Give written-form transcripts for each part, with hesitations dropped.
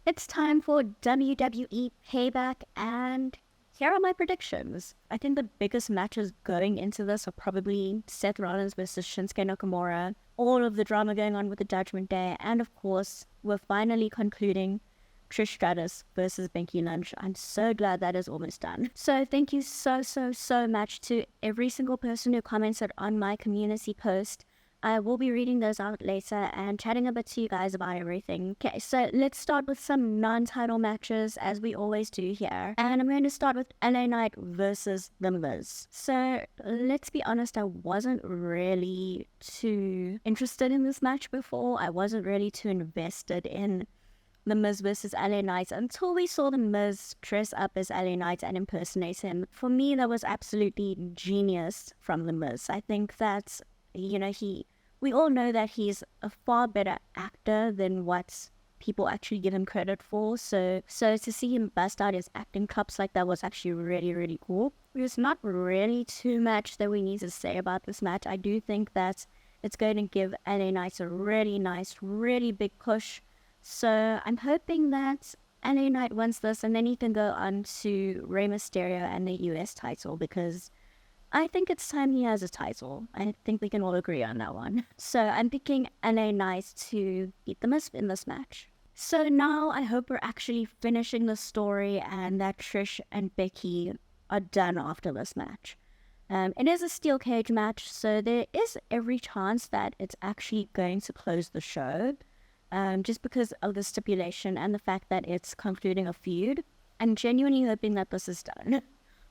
It's time for WWE Payback, and here are my predictions. I think the biggest matches going into this are probably Seth Rollins versus Shinsuke Nakamura, all of the drama going on with the Judgment Day, and of course, we're finally concluding Trish Stratus versus Becky Lynch. I'm so glad that is almost done. So thank you so much to every single person who commented on my community post. I will be reading those out later and chatting a bit to you guys about everything. Okay, so let's start with some non-title matches, as we always do here. And I'm going to start with LA Knight versus The Miz. So let's be honest, I wasn't really too interested in this match before. I wasn't really too invested in The Miz versus LA Knight until we saw The Miz dress up as LA Knight and impersonate him. For me, that was absolutely genius from The Miz. I think that, you know, we all know that he's a far better actor than what people actually give him credit for. So to see him bust out his acting chops like that was actually really cool. There's not really too much that we need to say about this match. I do think that it's going to give LA Knight a really nice, really big push. So I'm hoping that LA Knight wins this, and then he can go on to Rey Mysterio and the US title, because I think it's time he has a title. I think we can all agree on that one. So I'm picking LA Knight to beat The Miz in this match. So now I hope we're actually finishing the story and that Trish and Becky are done after this match. It is a steel cage match, so there is every chance that it's actually going to close the show. Just because of the stipulation and the fact that it's concluding a feud. I'm genuinely hoping that this is done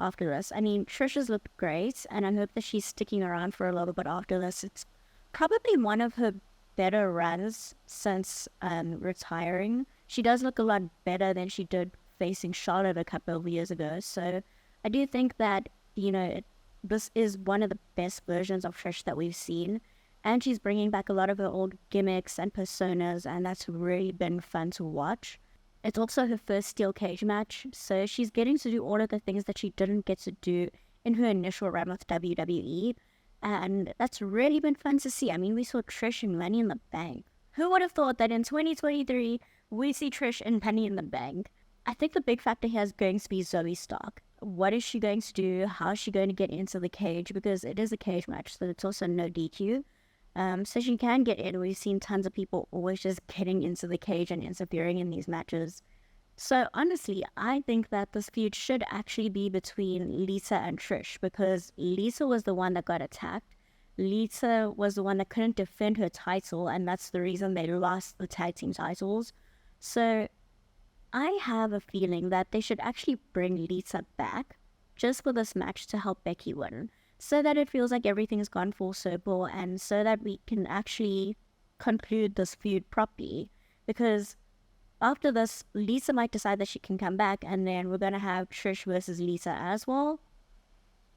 after this. I mean, Trish has looked great, and I hope that she's sticking around for a little bit after this. It's probably one of her better runs since retiring. She does look a lot better than she did facing Charlotte a couple of years ago. So I do think that, you know, this is one of the best versions of Trish that we've seen. And she's bringing back a lot of her old gimmicks and personas, and that's really been fun to watch. It's also her first steel cage match, so she's getting to do all of the things that she didn't get to do in her initial run with WWE, and that's really been fun to see. I mean, we saw Trish in Money in the Bank. Who would have thought that in 2023, we see Trish in Money in the Bank? I think the big factor here is going to be Zoe Stark. What is she going to do? How is she going to get into the cage? Because it is a cage match, so it's also no DQ. So she can get in. We've seen tons of people always just getting into the cage and interfering in these matches. So honestly, I think that this feud should actually be between Lita and Trish, because Lita was the one that got attacked. Lita was the one that couldn't defend her title, and that's the reason they lost the tag team titles. So I have a feeling that they should actually bring Lita back just for this match to help Becky win, so that it feels like everything has gone full circle, and so that we can actually conclude this feud properly. Because after this, Lisa might decide that she can come back, and then we're going to have Trish versus Lisa as well,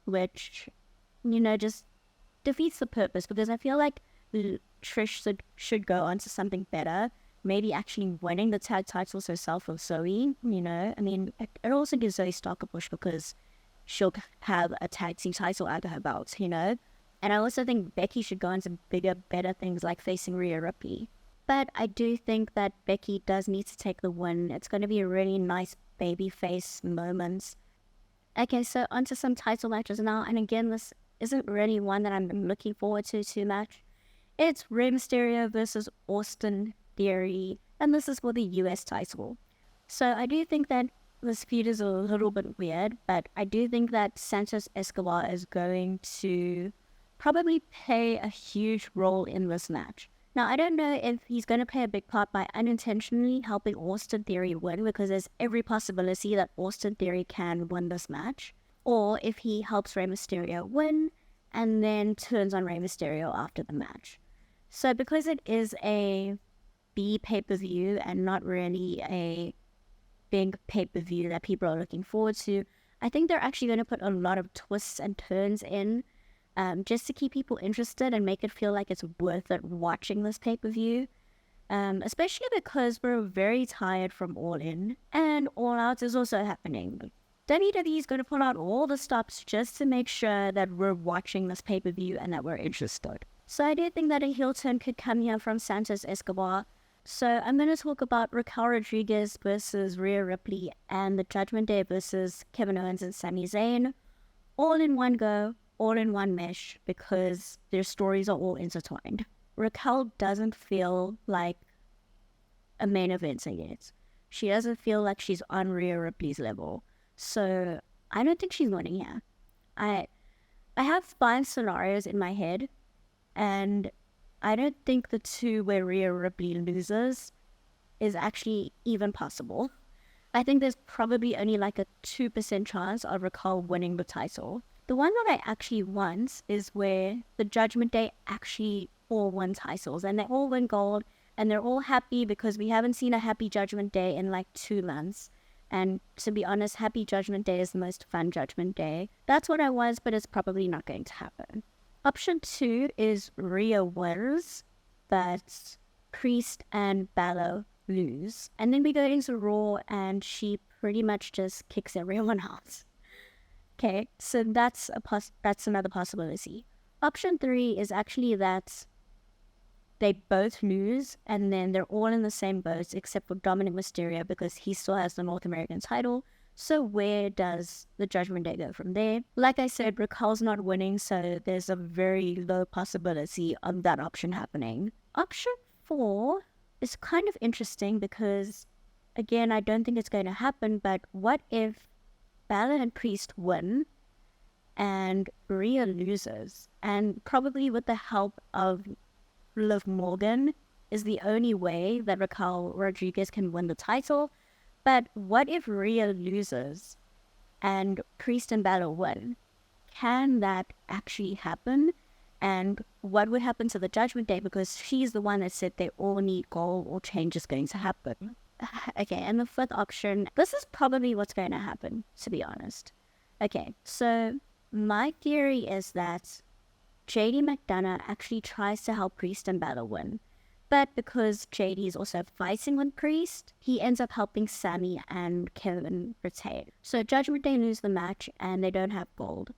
which, you know, just defeats the purpose, because I feel like Trish should go on to something better, maybe actually winning the tag titles herself with Zoe, you know. I mean, it also gives Zoe Stark a push, because she'll have a tag team title under her belt, you know. And I also think Becky should go into bigger, better things like facing Rhea Ripley. But I do think that Becky does need to take the win. It's going to be a really nice babyface moment. Okay, so onto some title matches now. And again, this isn't really one that I'm looking forward to too much. It's Rey Mysterio versus Austin Theory, and this is for the US title. So I do think that this feud is a little bit weird, but I do think that Santos Escobar is going to probably play a huge role in this match. Now, I don't know if he's going to play a big part by unintentionally helping Austin Theory win, because there's every possibility that Austin Theory can win this match, or if he helps Rey Mysterio win and then turns on Rey Mysterio after the match. So because it is a B pay-per-view and not really a big pay-per-view that people are looking forward to, I think they're actually going to put a lot of twists and turns in, just to keep people interested and make it feel like it's worth it watching this pay-per-view. Especially because we're very tired from All In, and All Out is also happening. WWE is going to pull out all the stops just to make sure that we're watching this pay-per-view and that we're interested. So I do think that a heel turn could come here from Santos Escobar. So I'm going to talk about Raquel Rodriguez versus Rhea Ripley and the Judgment Day versus Kevin Owens and Sami Zayn, all in one go, all in one mesh, because their stories are all intertwined. Raquel doesn't feel like a main eventer yet. She doesn't feel like she's on Rhea Ripley's level. So I don't think she's winning here. I have 5 scenarios in my head, and I don't think the 2 where Rhea Ripley loses is actually even possible. I think there's probably only like a 2% chance of Raquel winning the title. The one that I actually want is where the Judgment Day actually all win titles, and they all win gold, and they're all happy because we haven't seen a happy Judgment Day in like 2 months. And to be honest, happy Judgment Day is the most fun Judgment Day. That's what I was, but it's probably not going to happen. Option 2 is Rhea wins, but Priest and Balor lose. And then we go into Raw, and she pretty much just kicks everyone out. Okay, so that's another possibility. Option 3 is actually that they both lose, and then they're all in the same boat except for Dominic Mysterio because he still has the North American title. So where does the Judgment Day go from there? Like I said, Raquel's not winning, so there's a very low possibility of that option happening. Option 4 is kind of interesting because, again, I don't think it's going to happen, but what if Balor and Priest win and Rhea loses? And probably with the help of Liv Morgan is the only way that Raquel Rodriguez can win the title. But what if Rhea loses and Priest and Balor win? Can that actually happen? And what would happen to the Judgment Day? Because she's the one that said they all need gold or change is going to happen. Okay, and the 5th option, this is probably what's going to happen, to be honest. Okay, so my theory is that JD McDonough actually tries to help Priest and Balor win. But because JD is also fighting with Priest, he ends up helping Sami and Kevin retain. So Judgment Day lose the match and they don't have gold.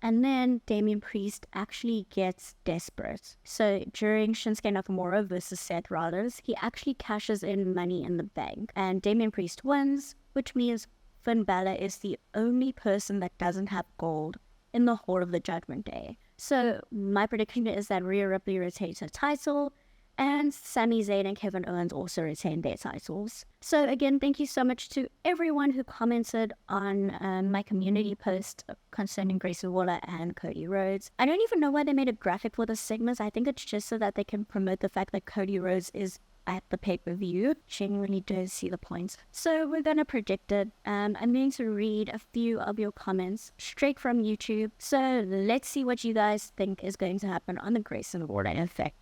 And then Damian Priest actually gets desperate. So during Shinsuke Nakamura versus Seth Rollins, he actually cashes in Money in the Bank. And Damian Priest wins, which means Finn Balor is the only person that doesn't have gold in the whole of the Judgment Day. So my prediction is that Rhea Ripley retains her title, and Sami Zayn and Kevin Owens also retain their titles. So again, thank you so much to everyone who commented on my community post concerning Grayson Waller and Cody Rhodes. I don't even know why they made a graphic for this segment. I think it's just so that they can promote the fact that Cody Rhodes is at the pay-per-view. Genuinely don't see the point. So we're going to predict it. I'm going to read a few of your comments straight from YouTube. So let's see what you guys think is going to happen on the Grayson Waller effect.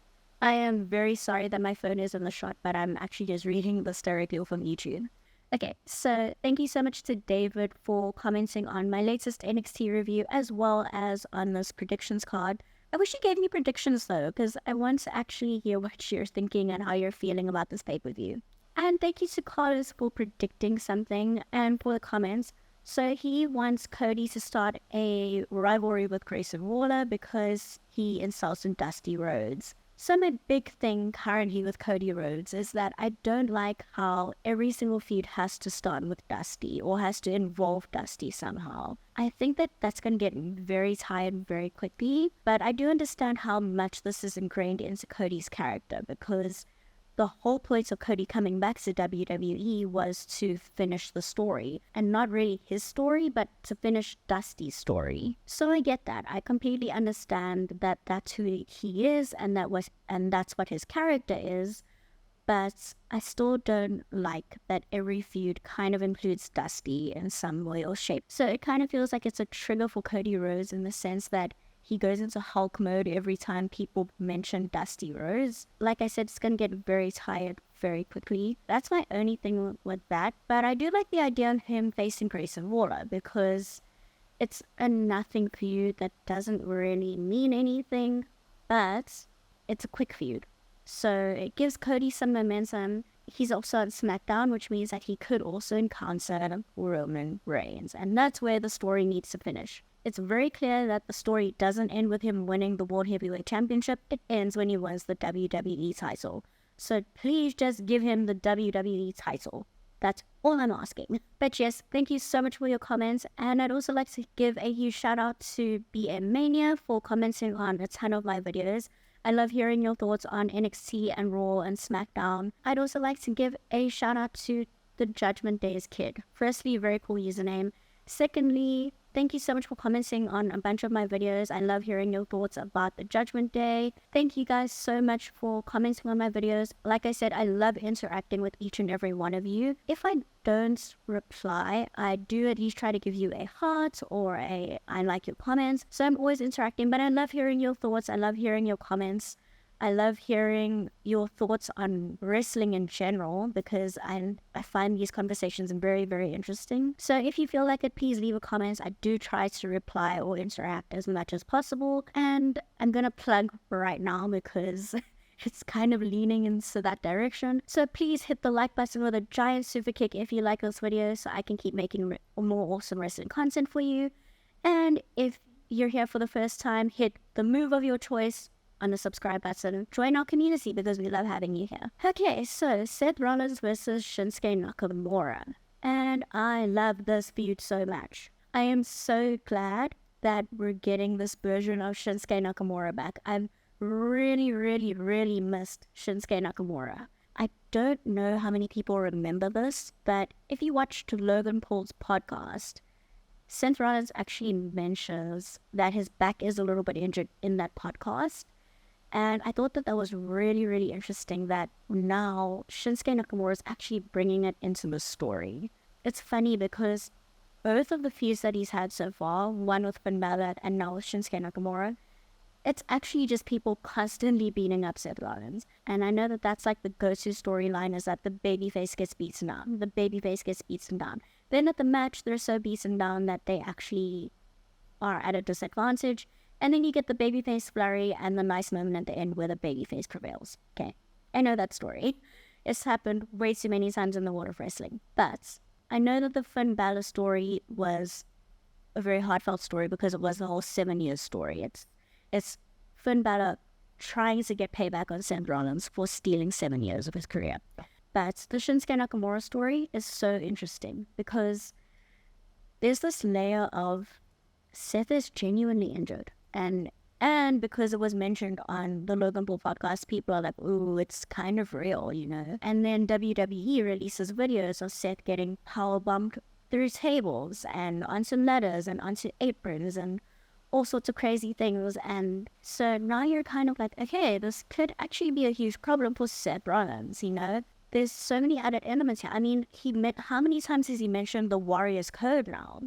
I am very sorry that my phone is in the shot, but I'm actually just reading this directly from YouTube. Okay, so thank you so much to David for commenting on my latest NXT review as well as on this predictions card. I wish you gave me predictions though, because I want to actually hear what you're thinking and how you're feeling about this pay-per-view. And thank you to Carlos for predicting something and for the comments. So he wants Cody to start a rivalry with Grayson Waller because he insulted Dusty Rhodes. So my big thing currently with Cody Rhodes is that I don't like how every single feud has to start with Dusty or has to involve Dusty somehow. I think that that's going to get very tired very quickly, but I do understand how much this is ingrained into Cody's character because the whole point of Cody coming back to WWE was to finish the story, and not really his story, but to finish Dusty's story. So I get that. I completely understand that that's who he is, and that's what his character is. But I still don't like that every feud kind of includes Dusty in some way or shape. So it kind of feels like it's a trigger for Cody Rhodes in the sense that he goes into Hulk mode every time people mention Dusty Rhodes. Like I said, it's going to get very tired very quickly. That's my only thing with that. But I do like the idea of him facing Grayson Waller because it's a nothing feud that doesn't really mean anything, but it's a quick feud. So it gives Cody some momentum. He's also on SmackDown, which means that he could also encounter Roman Reigns. And that's where the story needs to finish. It's very clear that the story doesn't end with him winning the World Heavyweight Championship. It ends when he wins the WWE title. So please just give him the WWE title. That's all I'm asking. But yes, thank you so much for your comments. And I'd also like to give a huge shout out to BM Mania for commenting on a ton of my videos. I love hearing your thoughts on NXT and Raw and SmackDown. I'd also like to give a shout out to the Judgment Days Kid. Firstly, very cool username. Secondly, thank you so much for commenting on a bunch of my videos. I love hearing your thoughts about the Judgment Day. Thank you guys so much for commenting on my videos. Like I said, I love interacting with each and every one of you. If I don't reply, I do at least try to give you a heart or a I like your comments. So I'm always interacting, but I love hearing your thoughts. I love hearing your comments. I love hearing your thoughts on wrestling in general because I find these conversations very, very interesting. So if you feel like it, please leave a comment. I do try to reply or interact as much as possible. And I'm going to plug right now because it's kind of leaning into that direction. So please hit the like button with a giant super kick if you like this video so I can keep making more awesome wrestling content for you. And if you're here for the first time, hit the move of your choice on the subscribe button. Join our community because we love having you here. Okay, so Seth Rollins versus Shinsuke Nakamura. And I love this feud so much. I am so glad that we're getting this version of Shinsuke Nakamura back. I've really, really, really missed Shinsuke Nakamura. I don't know how many people remember this, but if you watched Logan Paul's podcast, Seth Rollins actually mentions that his back is a little bit injured in that podcast. And I thought that that was really, really interesting that now Shinsuke Nakamura is actually bringing it into the story. It's funny because both of the feuds that he's had so far, one with Finn Balor and now with Shinsuke Nakamura, it's actually just people constantly beating up Seth Rollins. And I know that that's like the go-to storyline is that the babyface gets beaten down. The babyface gets beaten down. Then at the match, they're so beaten down that they actually are at a disadvantage. And then you get the babyface flurry and the nice moment at the end where the babyface prevails. Okay, I know that story. It's happened way too many times in the world of wrestling. But I know that the Finn Balor story was a very heartfelt story because it was the whole 7 years story. It's Finn Balor trying to get payback on Seth Rollins for stealing 7 years of his career. But the Shinsuke Nakamura story is so interesting because there's this layer of Seth is genuinely injured. And because it was mentioned on the Logan Paul podcast, people are like, ooh, it's kind of real, you know. And then WWE releases videos of Seth getting powerbombed through tables and onto ladders and onto aprons and all sorts of crazy things. And so now you're kind of like, okay, this could actually be a huge problem for Seth Rollins, you know. There's so many added elements here. I mean, how many times has he mentioned the Warriors Code now?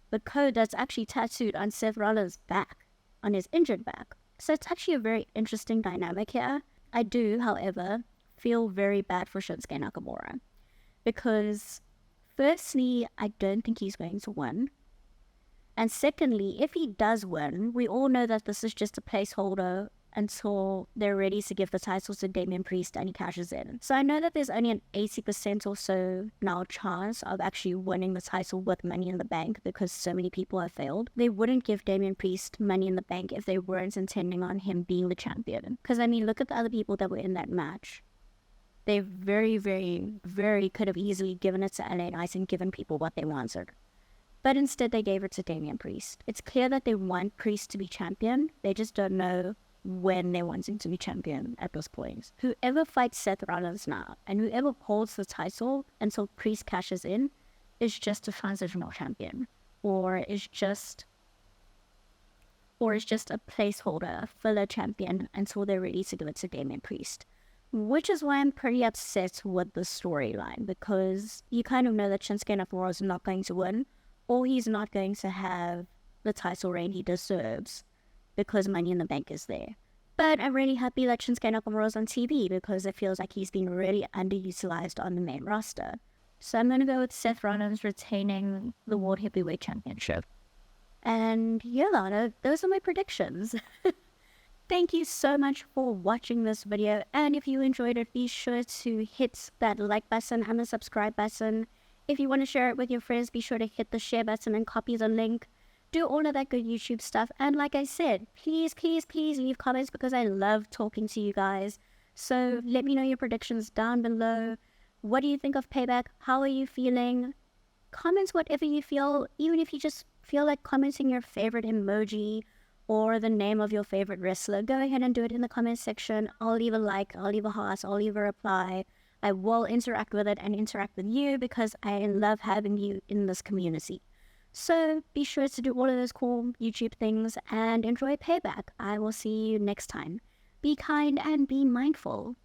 The code that's actually tattooed on Seth Rollins' back, on his injured back. So it's actually a very interesting dynamic here. I do, however, feel very bad for Shinsuke Nakamura because firstly, I don't think he's going to win. And secondly, if he does win, we all know that this is just a placeholder until they're ready to give the titles to Damian Priest and he cashes in. So I know that there's only an 80% or so now chance of actually winning the title with Money in the Bank because so many people have failed. They wouldn't give Damian Priest Money in the Bank if they weren't intending on him being the champion. Because I mean, look at the other people that were in that match. They very, very, very could have easily given it to LA Knight and given people what they wanted. But instead they gave it to Damian Priest. It's clear that they want Priest to be champion. They just don't know when they want him to be champion at this point. Whoever fights Seth Rollins now and whoever holds the title until Priest cashes in is just a transitional champion or is just a placeholder, a filler champion until they're ready to give it to Damian Priest. Which is why I'm pretty upset with the storyline because you kind of know that Shinsuke Nakamura is not going to win or he's not going to have the title reign he deserves because Money in the Bank is there. But I'm really happy that Shinsuke Nakamura is on TV because it feels like he's been really underutilized on the main roster. So I'm going to go with Seth Rollins retaining the World Heavyweight Championship. And yeah, those are my predictions. Thank you so much for watching this video. And if you enjoyed it, be sure to hit that like button and the subscribe button. If you want to share it with your friends, be sure to hit the share button and copy the link. Do all of that good YouTube stuff. And like I said, please, please, please leave comments because I love talking to you guys. So let me know your predictions down below. What do you think of Payback? How are you feeling? Comment whatever you feel, even if you just feel like commenting your favorite emoji or the name of your favorite wrestler. Go ahead and do it in the comment section. I'll leave a like, I'll leave a heart, I'll leave a reply. I will interact with it and interact with you because I love having you in this community. So be sure to do all of those cool YouTube things and enjoy Payback. I will see you next time. Be kind and be mindful.